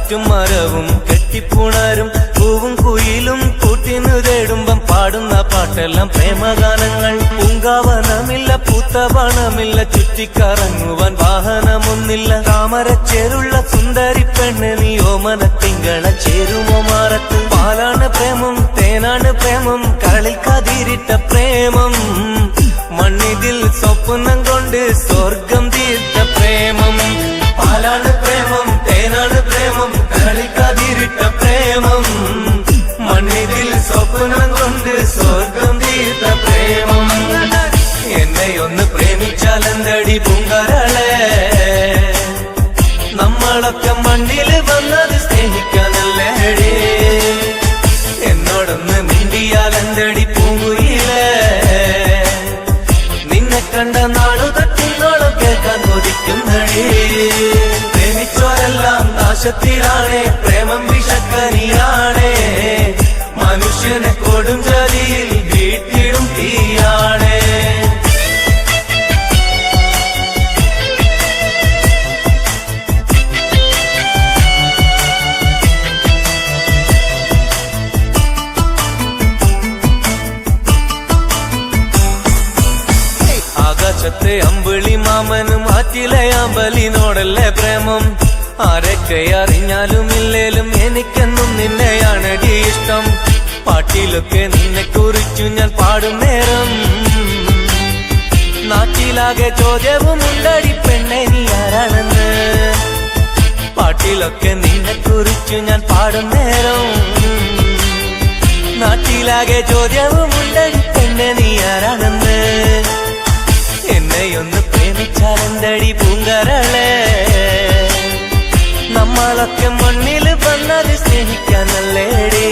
കാറ്റും മരവും കെട്ടിപ്പുണരും പൂവും കുയിലും കൂട്ടിനു തേടുമ്പം പാടുന്ന പാട്ടെല്ലാം പ്രേമഗാനങ്ങൾ. പൂങ്കാവനമില്ല, പൂത്തവണമില്ല, ചുറ്റിക്കറങ്ങുവാൻ വാഹനമൊന്നില്ല. താമരച്ചേരുള്ള സുന്ദരി പെണ്ണ് നീ ഓമന തിങ്കള ചേരുമോ മാറത്ത്. പാലാണ് പ്രേമം, തേനാണ് പ്രേമം, കരളിൽ കതിരിട്ട പ്രേമം. മണ്ണിതിൽ സ്വപ്നം കൊണ്ട് സ്വർഗം തീർത്ത പ്രേമം. പാലാണ് പ്രേമം, തേനാണ് പ്രേമം, കരളിൽ കതിരിട്ട പ്രേമം. മണ്ണിതിൽ സ്വപ്നം കൊണ്ട് സ്വർഗം തീർത്ത പ്രേമം. എന്നെ ഒന്ന് പ്രേമിച്ചാലെന്തടി പൂങ്കരളെ, നമ്മളൊക്കെ മണ്ണിൽ വന്നത് സ്നേഹിക്കാനല്ലേടി. എന്നോടൊന്ന് മിണ്ടിയാലെന്തടി പൂങ്കുയിലേ, നിന്നെ കണ്ട നാടു തട്ടിന്നോളം കേൾക്കാൻ കൊതിക്കുന്നടി. പ്രേമിച്ചോരെല്ലാം നാശത്തിലാണേ, പ്രേമം വിഷക്കരിയാണേ. മനുഷ്യനെ കൊടും ചതിയിൽ വീട്ടിടും തീയാണേ. ആകാശത്തെ അമ്പിളി മാമനും ആറ്റിലെ അമ്പലിനോടല്ലേ പ്രേമം. ആരൊക്കെ അറിഞ്ഞാലും ഇല്ലേലും എനിക്കെന്നും നിന്നെയാണടി ഇഷ്ടം. പാട്ടിലൊക്കെ നിന്നെ കുറിച്ചു ഞാൻ പാടും നേരം നാട്ടിലാകെ ചോദ്യവും ഉണ്ടടി പെണ്ണെ നീ ആരാണെന്ന്. പാട്ടിലൊക്കെ നിന്നെ കുറിച്ചു ഞാൻ പാടും നേരം നാട്ടിലാകെ ചോദ്യവും ഉണ്ടടി പെണ്ണെ നീ ആരാണെന്ന്. എന്നെയൊന്ന് പ്രേമിച്ചാലെന്തടി പൂങ്കരളെ, നമ്മളൊക്കെ മണ്ണിൽ വന്നത് സ്നേഹിക്കാനല്ലേടി.